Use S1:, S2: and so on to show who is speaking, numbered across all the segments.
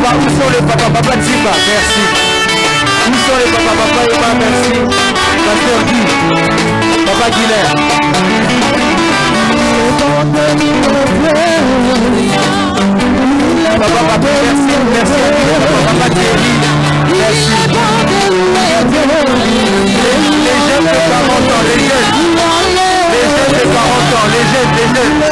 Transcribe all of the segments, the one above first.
S1: papas? Où sont les papas? Papa Ziba, merci. Où sont les papas? Papa Eva, merci. Pasteur Guy, Papa Guilherme. Papa, papa, merci, merci. Papa Thierry, merci. Les jeunes de 40 ans, les jeunes. Les jeunes de 40 ans, les jeunes, les jeunes.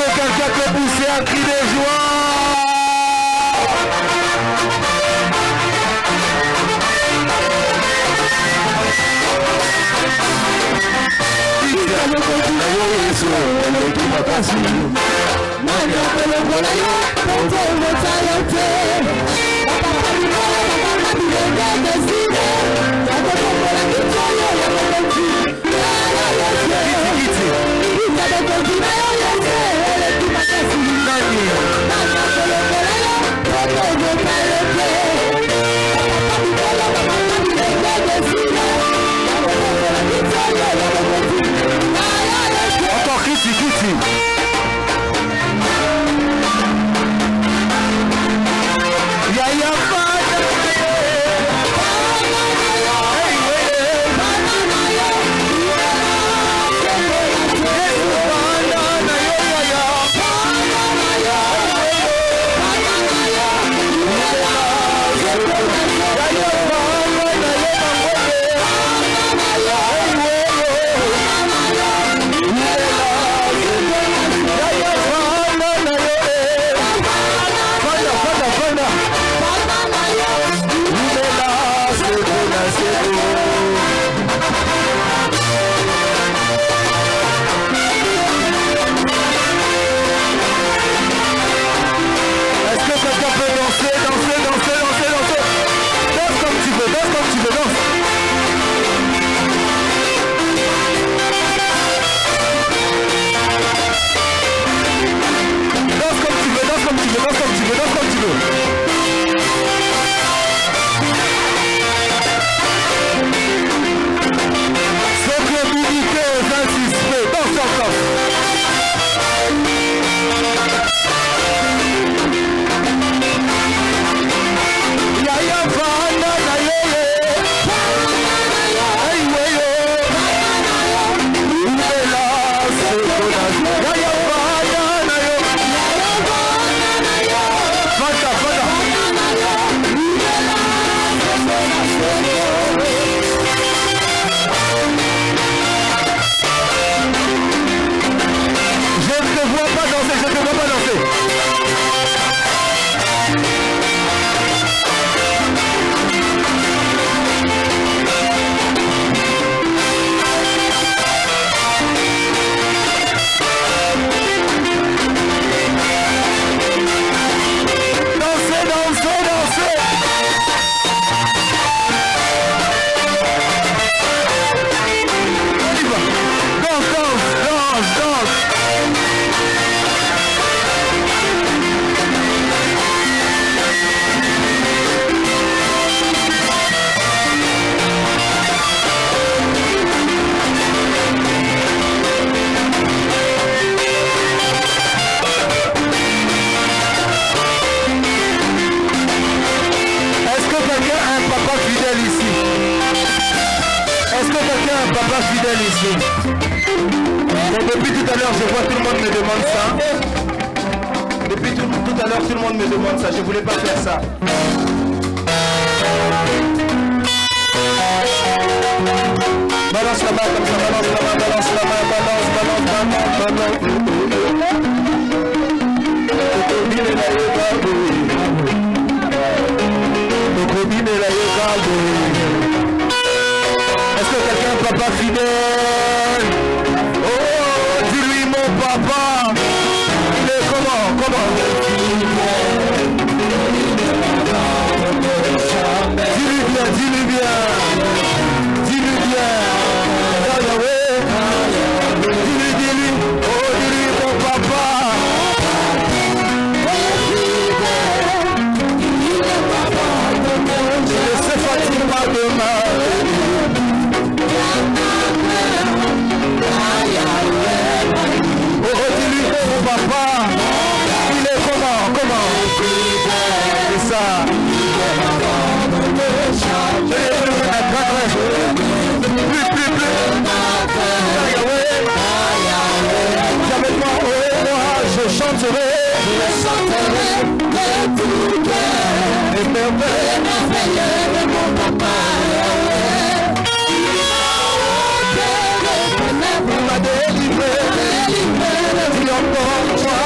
S1: que quelqu'un peut pousser un cri de joie? Encore Kitty. Papa fidèle ici. Et depuis tout à l'heure, je vois tout le monde me demande ça. Depuis tout à l'heure, tout le monde me demande ça. Je ne voulais pas faire ça. Balance la main comme ça, balance la main, balance la main, balance. Est-ce que quelqu'un, papa fidèle? Oh, dis-lui mon papa. Il est comment? Dis-lui bien. Dis-lui. Oh, dis-lui mon papa. Je ne sais pas demain. Oh, dis-lui mon papa. Il est comment? C'est ça. Je chanterai de tout cœur et merveilleux de mon papa. Il m'a délivré, dis encore moi.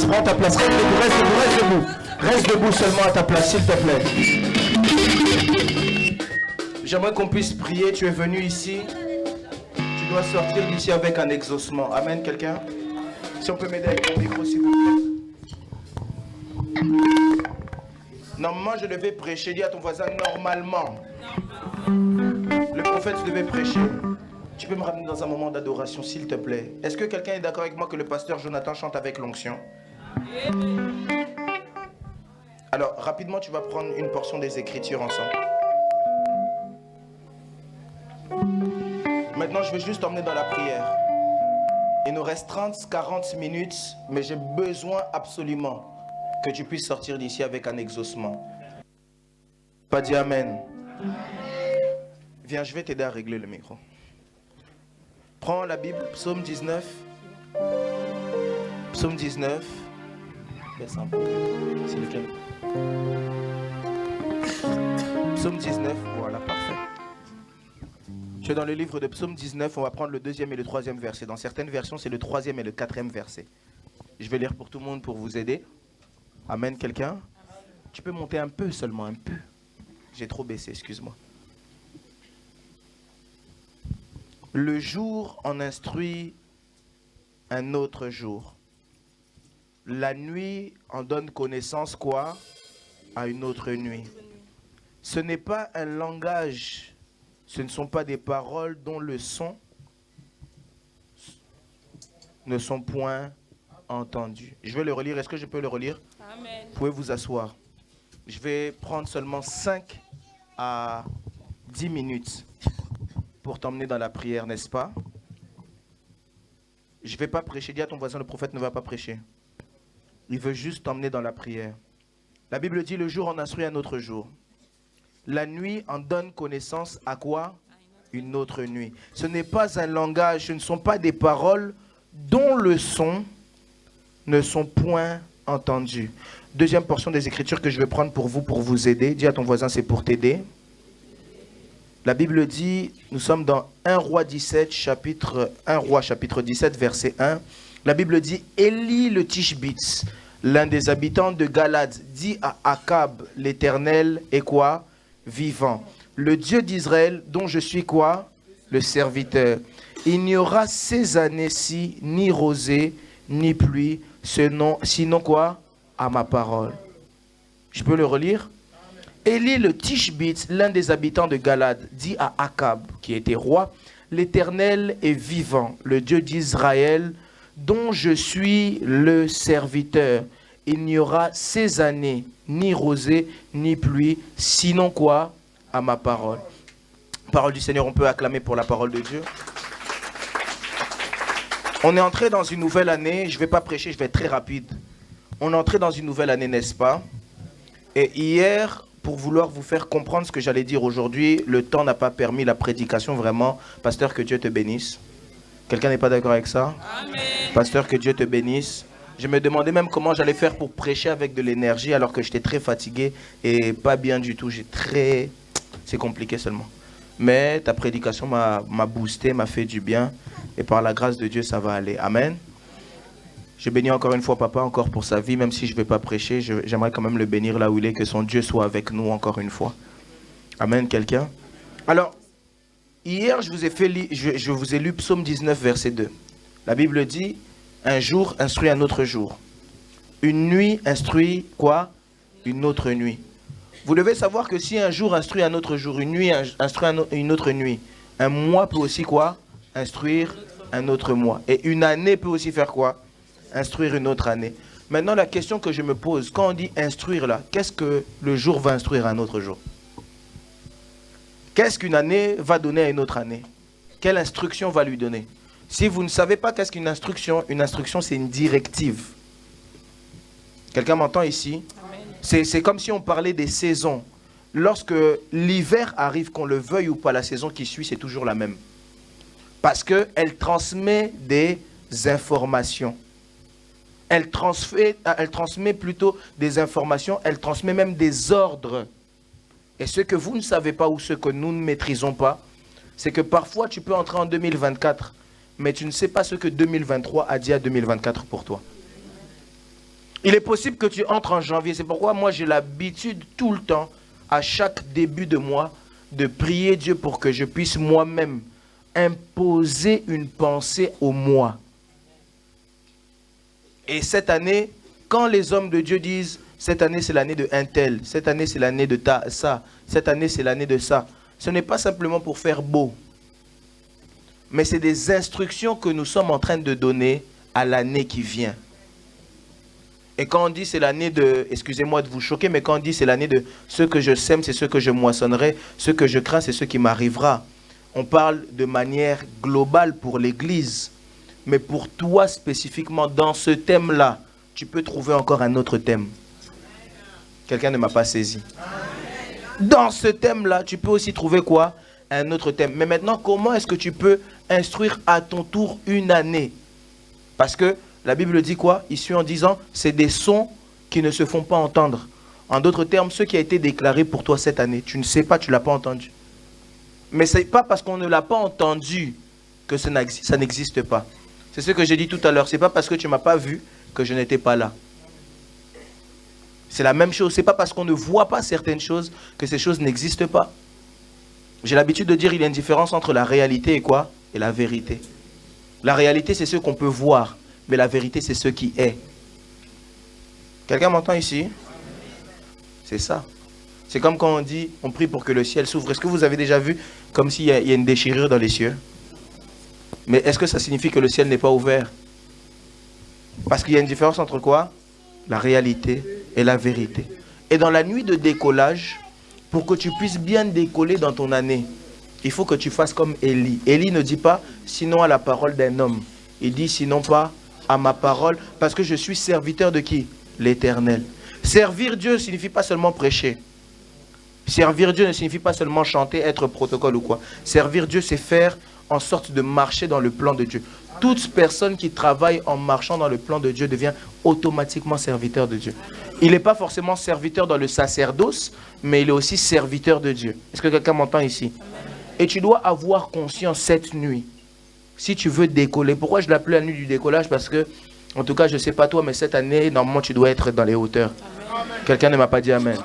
S1: Prends ta place, reste debout. Reste debout seulement à ta place, s'il te plaît. J'aimerais qu'on puisse prier. Tu es venu ici. Tu dois sortir d'ici avec un exaucement. Amen, quelqu'un? Si on peut m'aider avec mon micro, s'il vous plaît. Normalement, je devais prêcher. Dis à ton voisin, normalement. Le prophète devait prêcher. Tu peux me ramener dans un moment d'adoration, s'il te plaît. Est-ce que quelqu'un est d'accord avec moi que le pasteur Jonathan chante avec l'onction? Alors, rapidement, tu vas prendre une portion des Écritures ensemble. Maintenant, je vais juste t'emmener dans la prière. Il nous reste 30-40 minutes, mais j'ai besoin absolument que tu puisses sortir d'ici avec un exaucement. Pas dit Amen. Viens, je vais t'aider à régler le micro. Prends la Bible, psaume 19. Psaume 19. Baisse un peu. C'est lequel? Psaume 19, voilà, parfait. Je suis dans le livre de Psaume 19, on va prendre le deuxième et le troisième verset. Dans certaines versions, c'est le troisième et le quatrième verset. Je vais lire pour tout le monde pour vous aider. Amen, quelqu'un? Tu peux monter un peu seulement, un peu. J'ai trop baissé, excuse-moi. Le jour en instruit un autre jour. La nuit en donne connaissance quoi? À une autre nuit. Ce n'est pas un langage, ce ne sont pas des paroles dont le son ne sont point entendus. Je vais le relire. Est-ce que je peux le relire? Amen. Vous pouvez vous asseoir. Je vais prendre seulement 5 à 10 minutes pour t'emmener dans la prière, n'est-ce pas? Je ne vais pas prêcher. Dis à ton voisin, le prophète ne va pas prêcher. Il veut juste t'emmener dans la prière. La Bible dit, le jour en instruit un autre jour. La nuit en donne connaissance à quoi? Une autre nuit. Ce n'est pas un langage, ce ne sont pas des paroles dont le son ne sont point entendus. Deuxième portion des Écritures que je vais prendre pour vous aider. Dis à ton voisin, c'est pour t'aider. La Bible dit, nous sommes dans 1 Roi 17, chapitre 17, verset 1. La Bible dit, Élie le Tishbitz, l'un des habitants de Galade, dit à Akab, l'Éternel est quoi? Vivant. Le Dieu d'Israël, dont je suis quoi? Le serviteur. Il n'y aura ces années-ci ni rosée, ni pluie, sinon quoi? À ma parole. Je peux le relire? Élie le Tishbitz, l'un des habitants de Galade, dit à Akab, qui était roi, l'Éternel est vivant, le Dieu d'Israël, dont je suis le serviteur. Il n'y aura ces années ni rosée, ni pluie, sinon quoi? À ma parole. Parole du Seigneur, on peut acclamer pour la parole de Dieu. On est entré dans une nouvelle année, je ne vais pas prêcher, je vais être très rapide. On est entré dans une nouvelle année, n'est-ce pas? Et hier, pour vouloir vous faire comprendre ce que j'allais dire aujourd'hui, le temps n'a pas permis la prédication vraiment. Pasteur, que Dieu te bénisse. Quelqu'un n'est pas d'accord avec ça? Amen. Pasteur, que Dieu te bénisse. Je me demandais même comment j'allais faire pour prêcher avec de l'énergie alors que j'étais très fatigué et pas bien du tout. C'est compliqué seulement. Mais ta prédication m'a boosté, m'a fait du bien. Et par la grâce de Dieu, ça va aller. Amen. Je bénis encore une fois papa, encore pour sa vie, même si je ne vais pas prêcher, j'aimerais quand même le bénir là où il est, que son Dieu soit avec nous encore une fois. Amen, quelqu'un? Alors, hier, je vous ai lu Psaume 19, verset 2. La Bible dit, un jour instruit un autre jour. Une nuit instruit quoi? Une autre nuit. Vous devez savoir que si un jour instruit un autre jour, une nuit instruit une autre nuit, un mois peut aussi quoi? Instruire un autre mois. Et une année peut aussi faire quoi? Instruire une autre année. Maintenant, la question que je me pose, quand on dit instruire là, qu'est-ce que le jour va instruire à un autre jour? Qu'est-ce qu'une année va donner à une autre année? Quelle instruction va lui donner? Si vous ne savez pas qu'est-ce qu'une instruction c'est une directive. Quelqu'un m'entend ici? C'est comme si on parlait des saisons. Lorsque l'hiver arrive, qu'on le veuille ou pas, la saison qui suit, c'est toujours la même. Parce qu'elle transmet des informations. Elle transmet plutôt des informations, elle transmet même des ordres. Et ce que vous ne savez pas ou ce que nous ne maîtrisons pas, c'est que parfois tu peux entrer en 2024, mais tu ne sais pas ce que 2023 a dit à 2024 pour toi. Il est possible que tu entres en janvier. C'est pourquoi moi j'ai l'habitude tout le temps, à chaque début de mois, de prier Dieu pour que je puisse moi-même imposer une pensée au mois. Et cette année, quand les hommes de Dieu disent, cette année c'est l'année de un tel, cette année c'est l'année de ça, cette année c'est l'année de ça, ce n'est pas simplement pour faire beau, mais c'est des instructions que nous sommes en train de donner à l'année qui vient. Et quand on dit c'est l'année de, excusez-moi de vous choquer, mais quand on dit c'est l'année de ce que je sème, c'est ce que je moissonnerai, ce que je crains, c'est ce qui m'arrivera. On parle de manière globale pour l'Église. Mais pour toi spécifiquement, dans ce thème-là, tu peux trouver encore un autre thème. Quelqu'un ne m'a pas saisi. Dans ce thème-là, tu peux aussi trouver quoi? Un autre thème. Mais maintenant, comment est-ce que tu peux instruire à ton tour une année? Parce que la Bible dit quoi? Ici en disant, c'est des sons qui ne se font pas entendre. En d'autres termes, ce qui a été déclaré pour toi cette année, tu ne sais pas, tu ne l'as pas entendu. Mais ce n'est pas parce qu'on ne l'a pas entendu que ça n'existe pas. C'est ce que j'ai dit tout à l'heure. Ce n'est pas parce que tu ne m'as pas vu que je n'étais pas là. C'est la même chose. Ce n'est pas parce qu'on ne voit pas certaines choses que ces choses n'existent pas. J'ai l'habitude de dire qu'il y a une différence entre la réalité et quoi? Et la vérité. La réalité, c'est ce qu'on peut voir. Mais la vérité, c'est ce qui est. Quelqu'un m'entend ici? C'est ça. C'est comme quand on dit, on prie pour que le ciel s'ouvre. Est-ce que vous avez déjà vu comme s'il y a une déchirure dans les cieux? Mais est-ce que ça signifie que le ciel n'est pas ouvert? Parce qu'il y a une différence entre quoi? La réalité et la vérité. Et dans la nuit de décollage, pour que tu puisses bien décoller dans ton année, il faut que tu fasses comme Élie. Élie ne dit pas sinon à la parole d'un homme. Il dit sinon pas à ma parole, parce que je suis serviteur de qui? L'Éternel. Servir Dieu ne signifie pas seulement prêcher. Servir Dieu ne signifie pas seulement chanter, être protocole ou quoi. Servir Dieu, c'est faire en sorte de marcher dans le plan de Dieu. Toute personne qui travaille en marchant dans le plan de Dieu devient automatiquement serviteur de Dieu. Il n'est pas forcément serviteur dans le sacerdoce, mais il est aussi serviteur de Dieu. Est-ce que quelqu'un m'entend ici? Et tu dois avoir conscience cette nuit, si tu veux décoller. Pourquoi je l'appelle la nuit du décollage? Parce que, en tout cas, je ne sais pas toi, mais cette année, normalement, tu dois être dans les hauteurs. Quelqu'un ne m'a pas dit amen.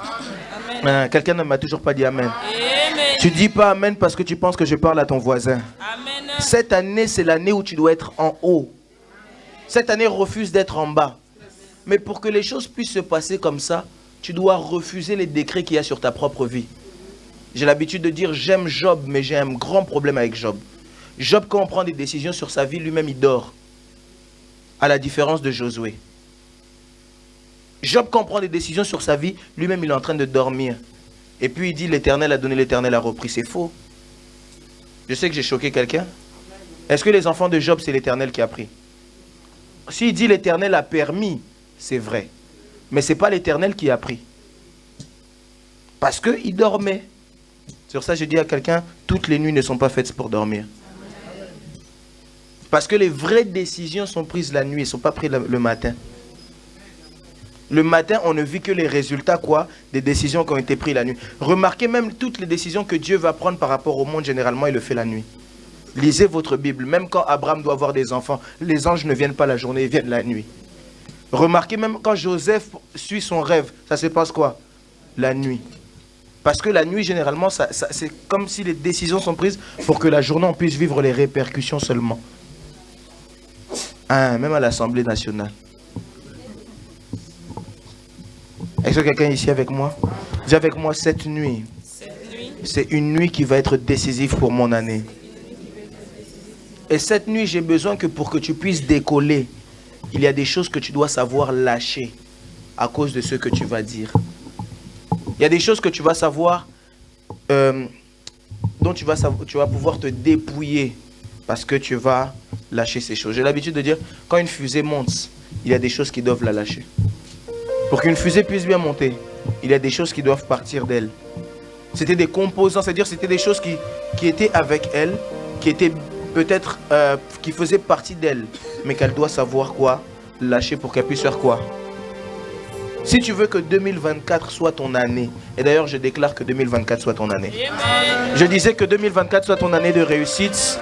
S1: Quelqu'un ne m'a toujours pas dit amen. Amen. Tu dis pas amen parce que tu penses que je parle à ton voisin. Amen. Cette année, c'est l'année où tu dois être en haut. Cette année, refuse d'être en bas. Mais pour que les choses puissent se passer comme ça, tu dois refuser les décrets qu'il y a sur ta propre vie. J'ai l'habitude de dire j'aime Job, mais j'ai un grand problème avec Job. Job, quand on prend des décisions sur sa vie, lui-même il dort. À la différence de Josué. Job, quand on prend des décisions sur sa vie, lui-même il est en train de dormir. Et puis il dit l'Éternel a donné, l'Éternel a repris. C'est faux. Je sais que j'ai choqué quelqu'un. Est-ce que les enfants de Job, c'est l'Éternel qui a pris? S'il dit l'Éternel a permis, c'est vrai. Mais ce n'est pas l'Éternel qui a pris. Parce qu'il dormait. Sur ça, je dis à quelqu'un, toutes les nuits ne sont pas faites pour dormir. Parce que les vraies décisions sont prises la nuit, elles ne sont pas prises le matin. Le matin, on ne vit que les résultats des décisions qui ont été prises la nuit. Remarquez même toutes les décisions que Dieu va prendre par rapport au monde, généralement, il le fait la nuit. Lisez votre Bible. Même quand Abraham doit avoir des enfants, les anges ne viennent pas la journée, ils viennent la nuit. Remarquez même quand Joseph suit son rêve, ça se passe quoi? La nuit. Parce que la nuit, généralement, c'est comme si les décisions sont prises pour que la journée, on puisse vivre les répercussions seulement. Même à l'Assemblée nationale. Est-ce que quelqu'un est ici avec moi? Dis avec moi, cette nuit, c'est une nuit qui va être décisive pour mon année. Et cette nuit, j'ai besoin que pour que tu puisses décoller, il y a des choses que tu dois savoir lâcher à cause de ce que tu vas dire. Il y a des choses que tu vas savoir, dont tu vas pouvoir te dépouiller parce que tu vas lâcher ces choses. J'ai l'habitude de dire, quand une fusée monte, il y a des choses qui doivent la lâcher. Pour qu'une fusée puisse bien monter, il y a des choses qui doivent partir d'elle. C'était des composants, c'est-à-dire c'était des choses qui étaient avec elle, qui étaient peut-être, qui faisaient partie d'elle, mais qu'elle doit savoir lâcher pour qu'elle puisse faire quoi? Si tu veux que 2024 soit ton année, et d'ailleurs je déclare que 2024 soit ton année. Je disais que 2024 soit ton année de réussite,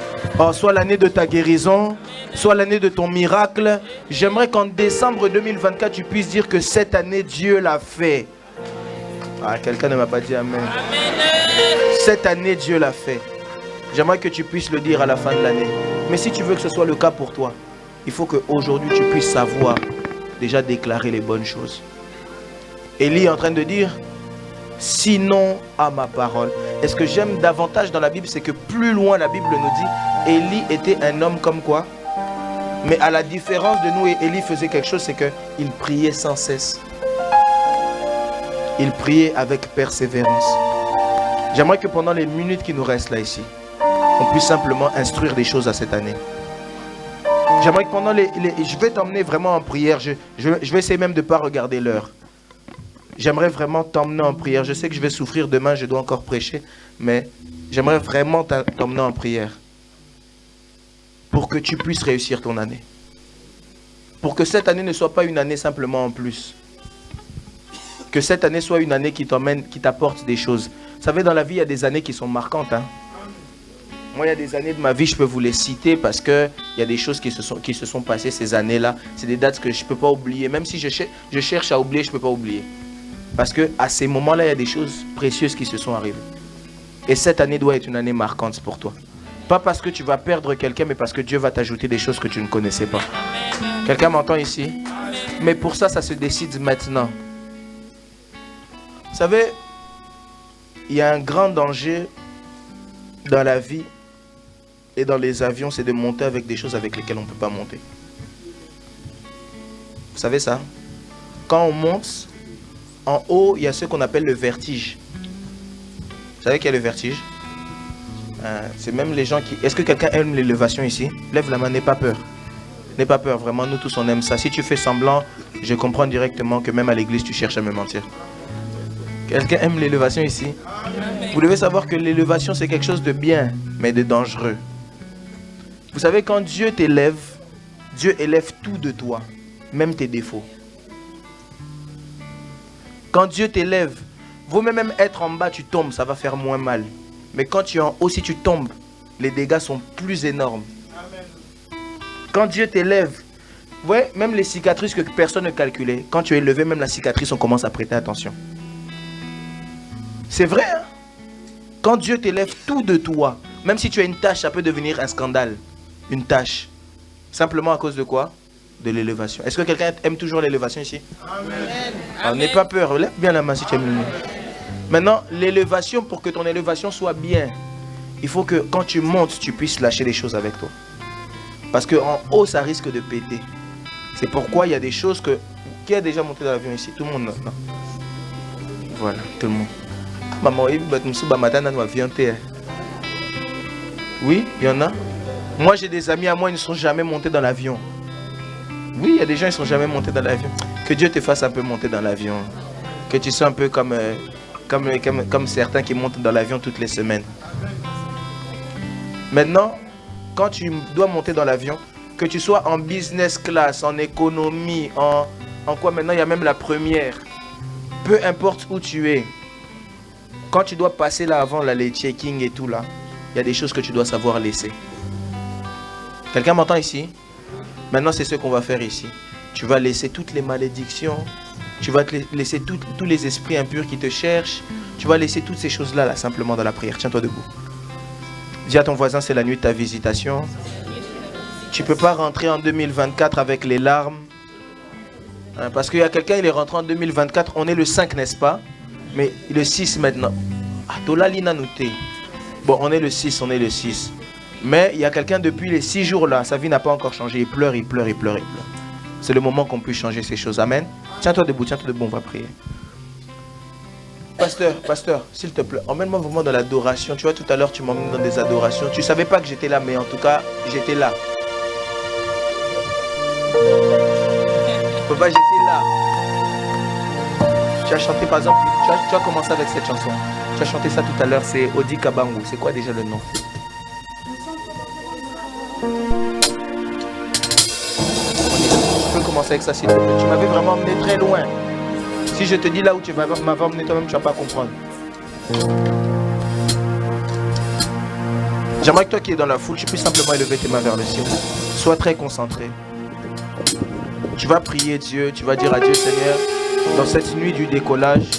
S1: soit l'année de ta guérison, soit l'année de ton miracle. J'aimerais qu'en décembre 2024 tu puisses dire que cette année Dieu l'a fait. Quelqu'un ne m'a pas dit amen. Cette année Dieu l'a fait. J'aimerais que tu puisses le dire à la fin de l'année. Mais si tu veux que ce soit le cas pour toi, il faut qu'aujourd'hui tu puisses savoir déjà déclarer les bonnes choses. Élie est en train de dire, sinon à ma parole. Et ce que j'aime davantage dans la Bible, c'est que plus loin la Bible nous dit, Élie était un homme comme quoi? Mais à la différence de nous, Élie faisait quelque chose, c'est qu'il priait sans cesse. Il priait avec persévérance. J'aimerais que pendant les minutes qui nous restent là ici, on puisse simplement instruire des choses à cette année. J'aimerais que pendant je vais t'emmener vraiment en prière. Je vais essayer même de ne pas regarder l'heure. J'aimerais vraiment t'emmener en prière. Je sais que je vais souffrir demain, je dois encore prêcher. Mais j'aimerais vraiment t'emmener en prière. Pour que tu puisses réussir ton année. Pour que cette année ne soit pas une année simplement en plus. Que cette année soit une année qui t'apporte des choses. Vous savez, dans la vie, il y a des années qui sont marquantes. Moi, il y a des années de ma vie, je peux vous les citer parce qu'il y a des choses qui se sont passées ces années-là. C'est des dates que je ne peux pas oublier. Même si je cherche à oublier, je ne peux pas oublier. Parce qu'à ces moments-là, il y a des choses précieuses qui se sont arrivées. Et cette année doit être une année marquante pour toi. Pas parce que tu vas perdre quelqu'un, mais parce que Dieu va t'ajouter des choses que tu ne connaissais pas. Quelqu'un m'entend ici? Mais pour ça, ça se décide maintenant. Vous savez, il y a un grand danger dans la vie et dans les avions, c'est de monter avec des choses avec lesquelles on ne peut pas monter. Vous savez ça? Quand on monte, en haut, il y a ce qu'on appelle le vertige. Vous savez quel est le vertige? C'est même les gens qui... Est-ce que quelqu'un aime l'élévation ici? Lève la main, n'aie pas peur. N'aie pas peur, vraiment, nous tous on aime ça. Si tu fais semblant, je comprends directement que même à l'église tu cherches à me mentir. Quelqu'un aime l'élévation ici? Vous devez savoir que l'élévation c'est quelque chose de bien, mais de dangereux. Vous savez, quand Dieu t'élève, Dieu élève tout de toi, même tes défauts. Quand Dieu t'élève, vaut même être en bas, tu tombes, ça va faire moins mal. Mais quand tu es en haut, si tu tombes, les dégâts sont plus énormes. Quand Dieu t'élève, vous voyez, même les cicatrices que personne ne calculait, quand tu es élevé, même la cicatrice, on commence à prêter attention. C'est vrai, hein? Quand Dieu t'élève tout de toi, même si tu as une tâche, ça peut devenir un scandale. Une tâche. Simplement à cause de quoi? De l'élévation. Est-ce que quelqu'un aime toujours l'élévation ici? Amen. N'aie pas peur, lève bien la main si tu aimes l'élévation. Maintenant, l'élévation, pour que ton élévation soit bien, il faut que quand tu montes, tu puisses lâcher les choses avec toi. Parce qu'en haut, ça risque de péter. C'est pourquoi il y a des choses que... Qui a déjà monté dans l'avion ici? Tout le monde, non? Voilà, tout le monde. Maman, oui, il y en a. Moi, j'ai des amis à moi, ils ne sont jamais montés dans l'avion. Oui, il y a des gens qui ne sont jamais montés dans l'avion. Que Dieu te fasse un peu monter dans l'avion. Que tu sois un peu comme certains qui montent dans l'avion toutes les semaines. Maintenant, quand tu dois monter dans l'avion, que tu sois en business class, en économie, en quoi maintenant, il y a même la première. Peu importe où tu es. Quand tu dois passer là avant, là, les checking et tout là, il y a des choses que tu dois savoir laisser. Quelqu'un m'entend ici? Maintenant, c'est ce qu'on va faire ici. Tu vas laisser toutes les malédictions. Tu vas te laisser tous les esprits impurs qui te cherchent. Tu vas laisser toutes ces choses-là, là, simplement dans la prière. Tiens-toi debout. Dis à ton voisin, c'est la nuit de ta visitation. Tu ne peux pas rentrer en 2024 avec les larmes. Hein, parce qu'il y a quelqu'un, il est rentré en 2024. On est le 5, n'est-ce pas? Mais le 6 maintenant. Bon, on est le 6, on est le 6. Mais il y a quelqu'un depuis les 6 jours là, sa vie n'a pas encore changé. Il pleure, il pleure, il pleure, il pleure. C'est le moment qu'on puisse changer ces choses. Amen. Tiens-toi debout, on va prier. Pasteur, s'il te plaît, emmène-moi vraiment dans l'adoration. Tu vois, tout à l'heure, tu m'emmènes dans des adorations. Tu ne savais pas que j'étais là, mais en tout cas, j'étais là. Papa, j'étais là. Tu as chanté, par exemple, tu as commencé avec cette chanson. Tu as chanté ça tout à l'heure, c'est Odi Kabangu. C'est quoi déjà le nom? Tu peux commencer avec ça, s'il te plaît. Tu m'avais vraiment emmené très loin. Si je te dis là où tu m'avais emmené toi-même, tu ne vas pas comprendre. J'aimerais que toi qui es dans la foule, tu puisses simplement élever tes mains vers le ciel. Sois très concentré. Tu vas prier Dieu, tu vas dire à Dieu, Seigneur, dans cette nuit du décollage,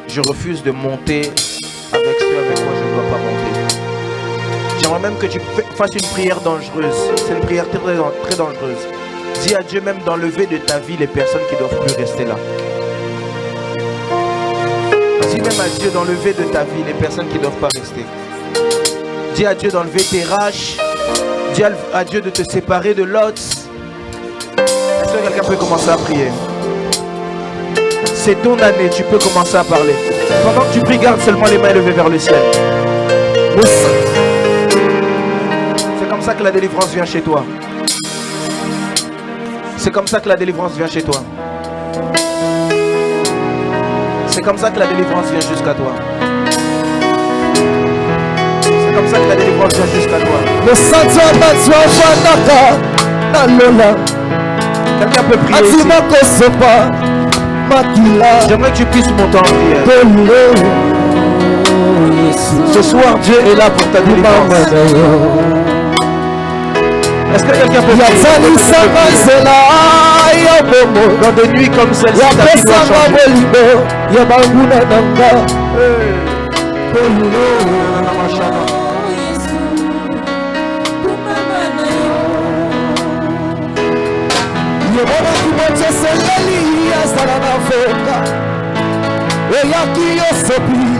S1: je refuse de monter avec ceux avec quoi je ne dois pas monter. J'aimerais même que tu fasses une prière dangereuse. C'est une prière très, très dangereuse. Dis à Dieu même d'enlever de ta vie les personnes qui ne doivent plus rester là. Dis même à Dieu d'enlever de ta vie les personnes qui ne doivent pas rester. Dis à Dieu d'enlever tes raches. Dis à Dieu de te séparer de l'autre. Est-ce que quelqu'un peut commencer à prier? C'est ton année, tu peux commencer à parler. Pendant que tu pries, garde seulement les mains levées vers le ciel. C'est comme ça que la délivrance vient chez toi. C'est comme ça que la délivrance vient chez toi. C'est comme ça que la délivrance vient jusqu'à toi. C'est comme ça que la délivrance vient jusqu'à toi. Quelqu'un peut prier ici. J'aimerais que tu puisses monter en prière. Ce soir, Dieu est là pour ta délivrance. Est-ce que quelqu'un peut prier? Dans des nuits comme celle-ci, ta vie doit changer. Prie.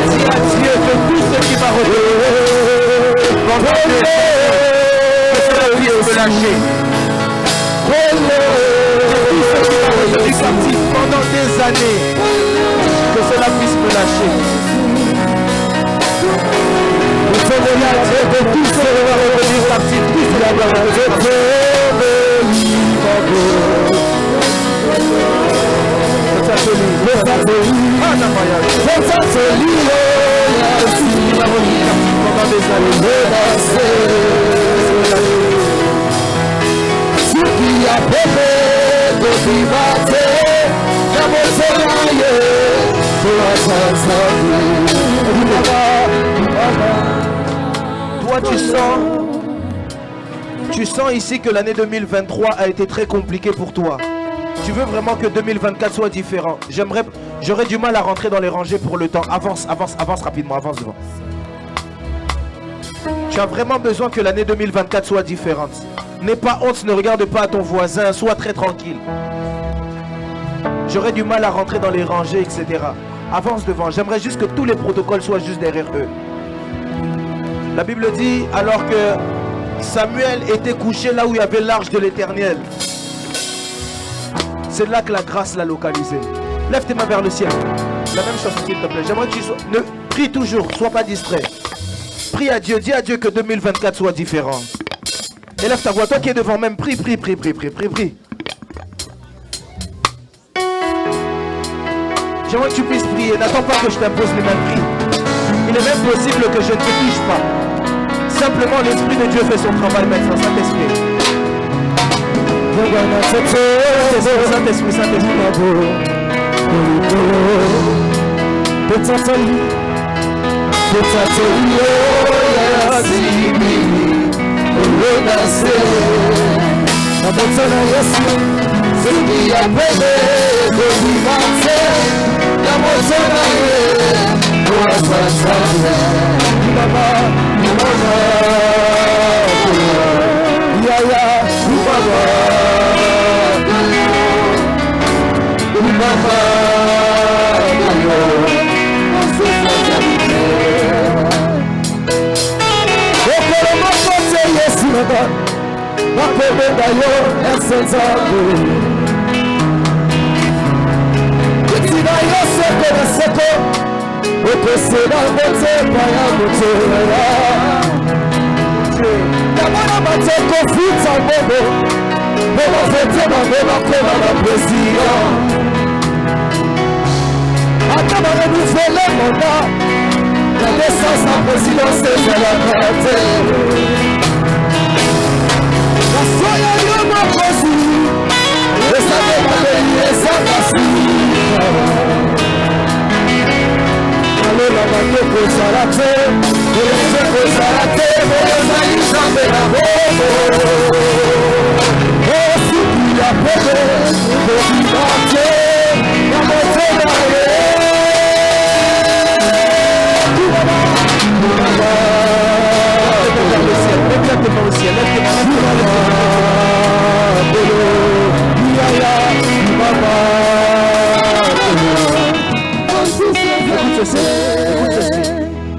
S1: Dis à Dieu que tout ce qui m'a retenu pendant des années, que cela puisse me lâcher. Tout ce qui m'a retenu captif pendant des années, que cela puisse me lâcher. Tout ce qui m'a retenu captif, tout cela doit me lâcher. Toi, tu sens ici que l'année 2023 a été très compliquée pour toi. Tu veux vraiment que 2024 soit différent. J'aurais du mal à rentrer dans les rangées pour le temps. Avance rapidement, avance devant. Tu as vraiment besoin que l'année 2024 soit différente. N'aie pas honte, ne regarde pas à ton voisin, sois très tranquille. J'aurais du mal à rentrer dans les rangées, etc. Avance devant. J'aimerais juste que tous les protocoles soient juste derrière eux. La Bible dit, alors que Samuel était couché là où il y avait l'arche de l'Éternel, c'est là que la grâce l'a localisé. Lève tes mains vers le ciel. La même chose, s'il te plaît. J'aimerais que tu sois... Prie toujours, sois pas distrait. Prie à Dieu, dis à Dieu que 2024 soit différent. Élève ta voix, toi qui es devant même, prie. J'aimerais que tu puisses prier, n'attends pas que je t'impose les mêmes prix. Il est même possible que je ne te touche pas. Simplement l'Esprit de Dieu fait son travail maintenant, Saint-Esprit. Saint-Esprit.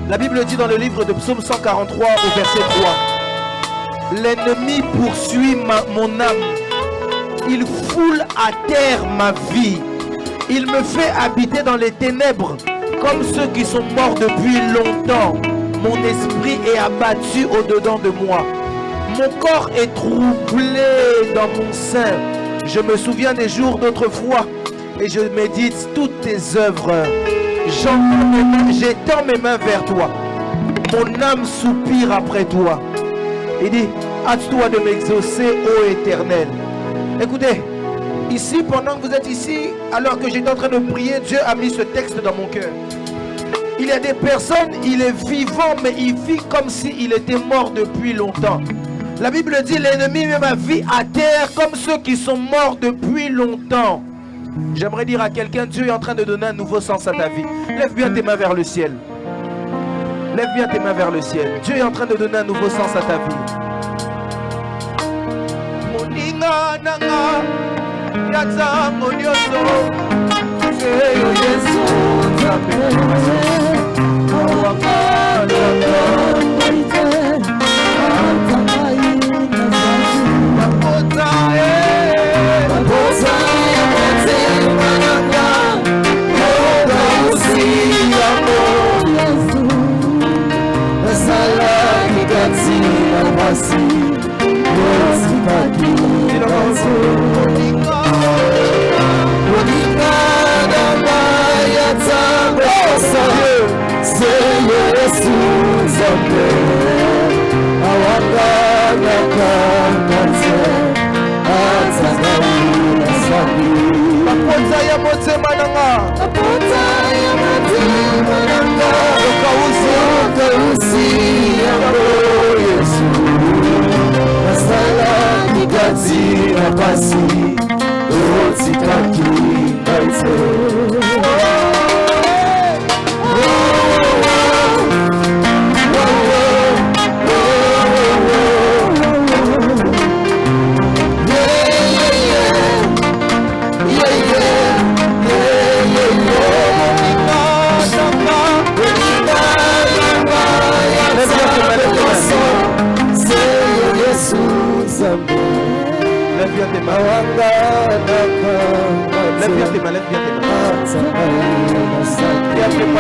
S1: La Bible dit dans le livre de Psaume 143 au verset 3: l'ennemi poursuit mon âme, il foule à terre ma vie, il me fait habiter dans les ténèbres comme ceux qui sont morts depuis longtemps. Mon esprit est abattu au-dedans de moi, mon corps est troublé dans mon sein. Je me souviens des jours d'autrefois et je médite toutes tes œuvres. J'étends mes mains vers toi. Mon âme soupire après toi. Il dit, hâte-toi de m'exaucer, ô Éternel. Écoutez, ici, pendant que vous êtes ici, alors que j'étais en train de prier, Dieu a mis ce texte dans mon cœur. Il y a des personnes, il est vivant, mais il vit comme s'il était mort depuis longtemps. La Bible dit, l'ennemi met ma vie à terre comme ceux qui sont morts depuis longtemps. J'aimerais dire à quelqu'un, Dieu est en train de donner un nouveau sens à ta vie. Lève bien tes mains vers le ciel. Lève bien tes mains vers le ciel. Dieu est en train de donner un nouveau sens à ta vie. Moninga nanga, Yatango nyoso Seyo Yesu Nzambe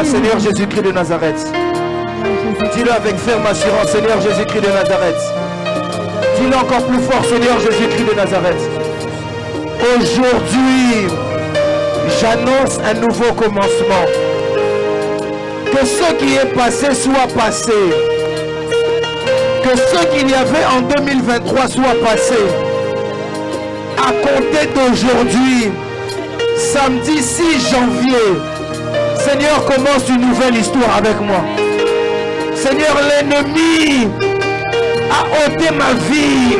S2: Seigneur Jésus-Christ de Nazareth. Dis-le avec ferme assurance, Seigneur Jésus-Christ de Nazareth. Dis-le encore plus fort, Seigneur Jésus-Christ de Nazareth. Aujourd'hui, j'annonce un nouveau commencement. Que ce qui est passé soit passé. Que ce qu'il y avait en 2023 soit passé. À compter d'aujourd'hui, samedi 6 janvier, Seigneur, commence une nouvelle histoire avec moi. Seigneur, l'ennemi a ôté ma vie,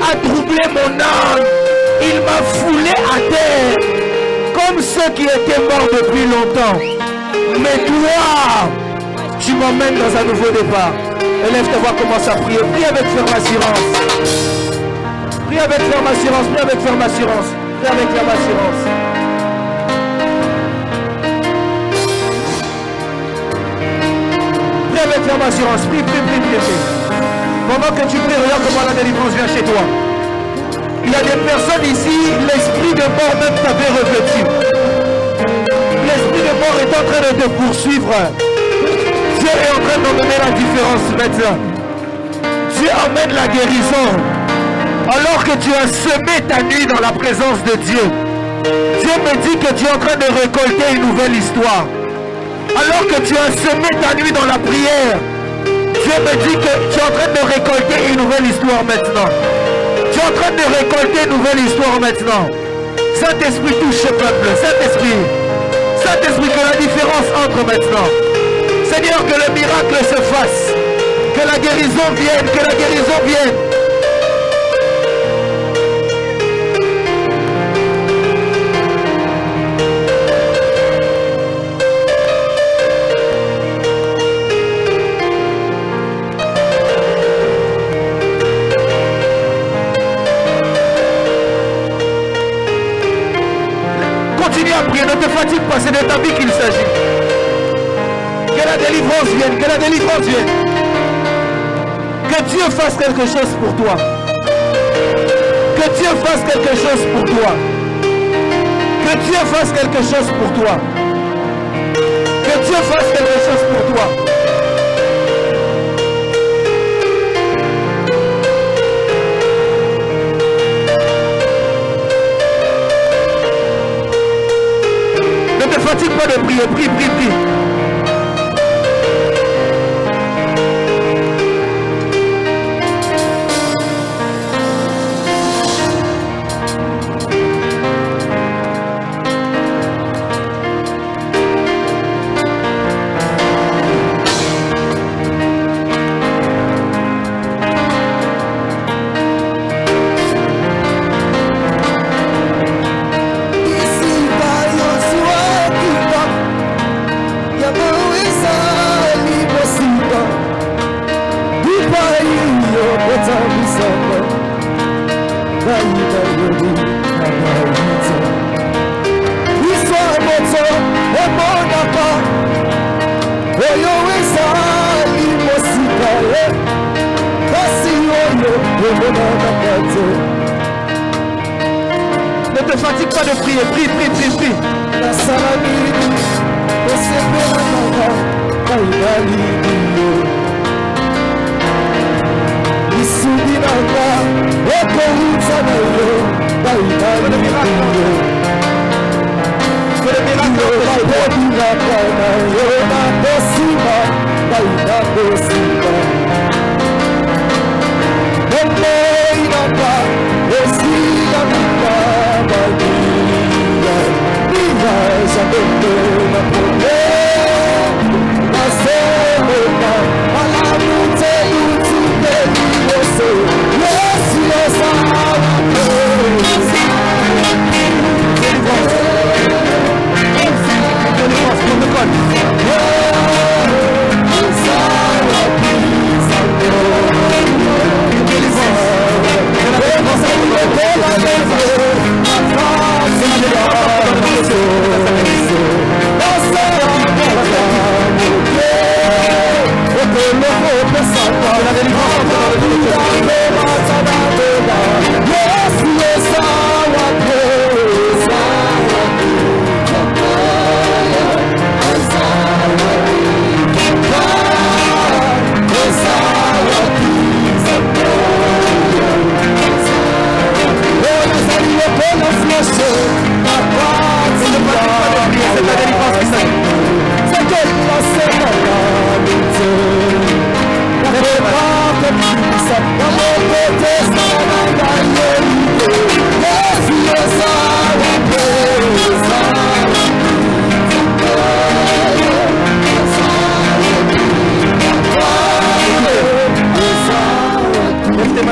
S2: a troublé mon âme. Il m'a foulé à terre, comme ceux qui étaient morts depuis longtemps. Mais toi, tu m'emmènes dans un nouveau départ. Élève ta voix, commence à prier. Prie avec ferme assurance. Prie avec ferme assurance. Prie avec ferme assurance. Prie avec ferme assurance. Avec ferme assurance, prie. Pendant que tu pries, regarde comment la délivrance vient chez toi. Il y a des personnes ici, l'esprit de mort même t'avait revêtu. L'esprit de mort est en train de te poursuivre. Dieu est en train d'emmener la différence maintenant. Dieu emmène la guérison. Alors que tu as semé ta nuit dans la présence de Dieu, Dieu me dit que tu es en train de récolter une nouvelle histoire. Alors que tu as semé ta nuit dans la prière, Dieu me dit que tu es en train de récolter une nouvelle histoire maintenant. Tu es en train de récolter une nouvelle histoire maintenant. Saint-Esprit, touche ce peuple. Saint-Esprit, que la différence entre maintenant. Seigneur, que le miracle se fasse. Que la guérison vienne, que la guérison vienne. Ne te fatigue pas, c'est de ta vie qu'il s'agit. Que la délivrance vienne, que la délivrance vienne. Que Dieu fasse quelque chose pour toi. Que Dieu fasse quelque chose pour toi. Que Dieu fasse quelque chose pour toi. Que Dieu fasse quelque chose pour toi. Ne te fatigue pas de prier, prie. Ne te fatigue pas de prier, prie, prie, prie, prie.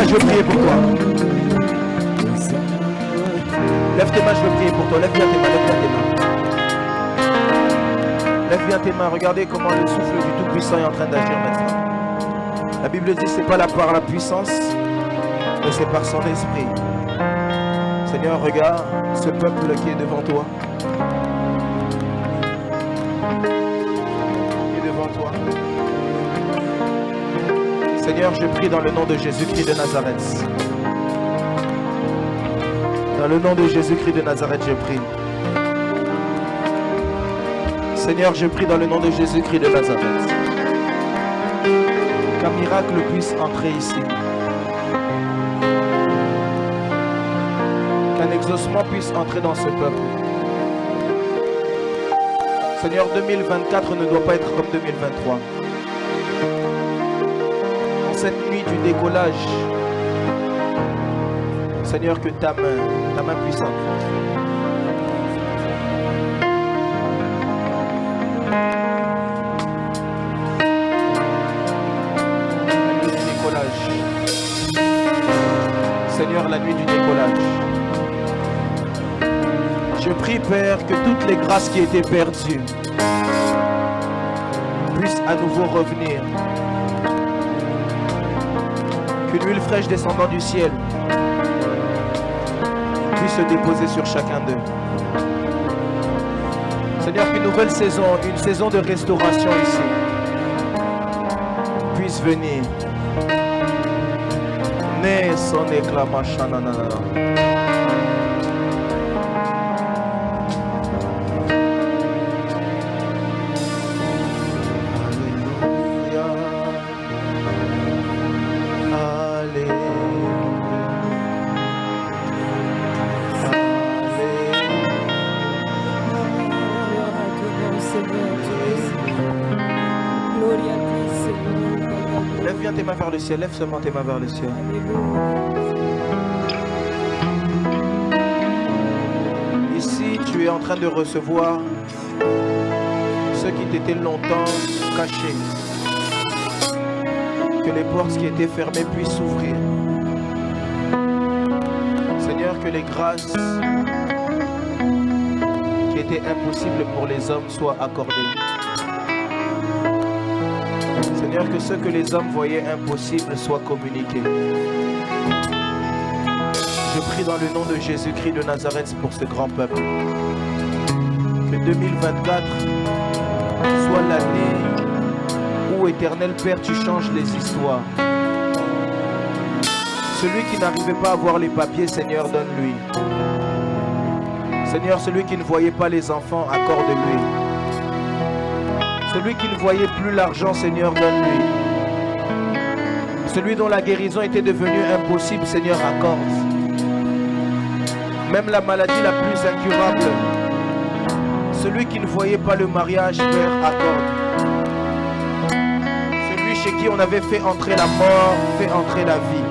S2: Je veux prier pour toi. Lève tes mains, je veux prier pour toi. Lève bien tes mains, lève bien tes mains. Lève bien tes mains. Regardez comment le souffle du Tout-Puissant est en train d'agir maintenant. La Bible dit c'est pas là par la puissance, mais c'est par son esprit. Seigneur, regarde ce peuple qui est devant toi. Qui est devant toi. Seigneur, je prie dans le nom de Jésus-Christ de Nazareth. Dans le nom de Jésus-Christ de Nazareth, je prie. Seigneur, je prie dans le nom de Jésus-Christ de Nazareth. Qu'un miracle puisse entrer ici. Qu'un exaucement puisse entrer dans ce peuple. Seigneur, 2024 ne doit pas être comme 2023. Cette nuit du décollage, Seigneur, que ta main puissante. La nuit du décollage. Seigneur, la nuit du décollage. Je prie, Père, que toutes les grâces qui étaient perdues puissent à nouveau revenir. Qu'une huile fraîche descendant du ciel puisse se déposer sur chacun d'eux. Seigneur, qu'une nouvelle saison, une saison de restauration ici, puisse venir. Ne son éclat machin nanana. Tes mains vers le ciel, lève seulement tes mains vers le ciel. Ici, tu es en train de recevoir ceux qui t'étaient longtemps cachés. Que les portes qui étaient fermées puissent s'ouvrir. Seigneur, que les grâces qui étaient impossibles pour les hommes soient accordées. Seigneur, que ce que les hommes voyaient impossible soit communiqué. Je
S1: prie dans le nom de Jésus-Christ de Nazareth pour ce grand peuple. Que 2024 soit l'année où, Éternel Père, tu changes les histoires. Celui qui n'arrivait pas à voir les papiers, Seigneur, donne-lui. Seigneur, celui qui ne voyait pas les enfants, accorde-lui. Celui qui ne voyait plus l'argent, Seigneur, donne-lui. Celui dont la guérison était devenue impossible, Seigneur, accorde. Même la maladie la plus incurable, celui qui ne voyait pas le mariage, Père, accorde. Celui chez qui on avait fait entrer la mort, fait entrer la vie.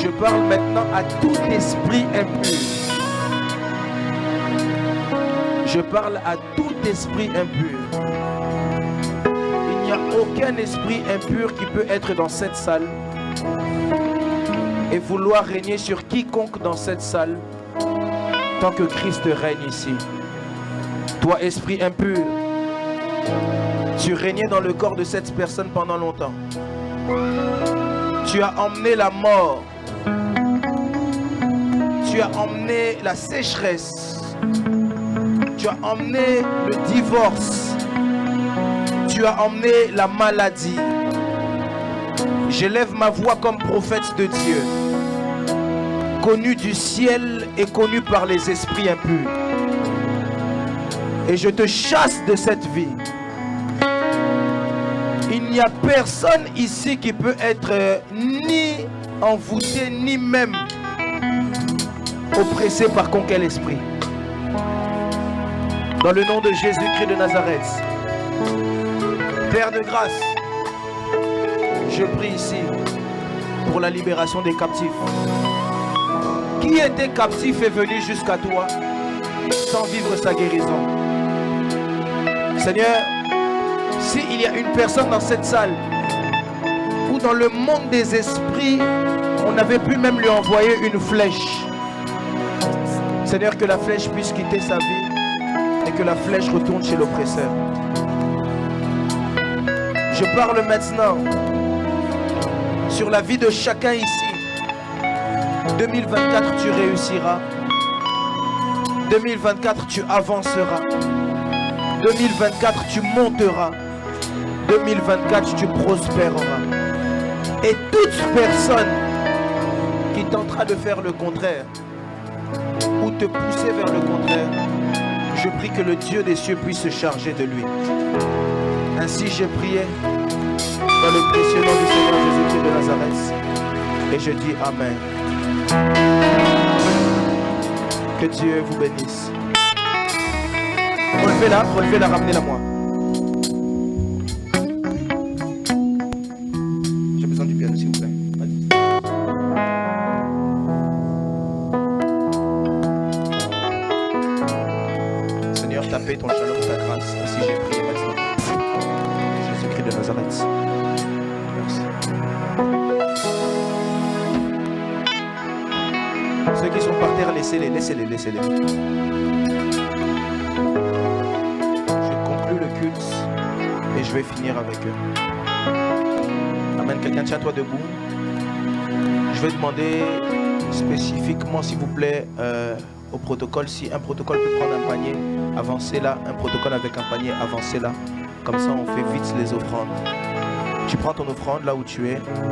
S1: Je parle maintenant à tout esprit impur. Je parle à tout esprit impur. Il n'y a aucun esprit impur qui peut être dans cette salle et vouloir régner sur quiconque dans cette salle tant que Christ règne ici. Toi, esprit impur, tu régnais dans le corps de cette personne pendant longtemps. Tu as emmené la mort. Tu as emmené la sécheresse. Tu as emmené le divorce. Tu as emmené la maladie. J'élève ma voix comme prophète de Dieu, connu du ciel et connu par les esprits impurs. Et je te chasse de cette vie. Il n'y a personne ici qui peut être ni envoûté, ni même oppressé par quel esprit. Dans le nom de Jésus-Christ de Nazareth, Père de grâce, je prie ici pour la libération des captifs. Qui était captif est venu jusqu'à toi sans vivre sa guérison. Seigneur, s'il y a une personne dans cette salle ou dans le monde des esprits, on avait pu même lui envoyer une flèche. Seigneur, que la flèche puisse quitter sa vie et que la flèche retourne chez l'oppresseur. Je parle maintenant sur la vie de chacun ici. 2024, tu réussiras. 2024, tu avanceras. 2024, tu monteras. 2024, tu prospéreras. Et toute personne qui tentera de faire le contraire ou te pousser vers le contraire, je prie que le Dieu des cieux puisse se charger de lui. Ainsi j'ai prié dans le précieux nom du Seigneur Jésus-Christ de Nazareth. Et je dis Amen. Que Dieu vous bénisse. Relevez-la, ramenez-la moi. J'ai besoin du piano, s'il vous plaît. Seigneur, ta paix, ton shalom, ta grâce. Ainsi j'ai prié maintenant. Jésus-Christ de Nazareth. Merci. Ceux qui sont par terre, laissez-les. Je conclue le culte et je vais finir avec eux. Amen. Quelqu'un, tiens-toi debout. Je vais demander spécifiquement, s'il vous plaît, au protocole, si un protocole peut prendre un panier, avancez là. Un protocole avec un panier, avancez là. Comme ça, on fait vite les offrandes. Tu prends ton offrande là où tu es.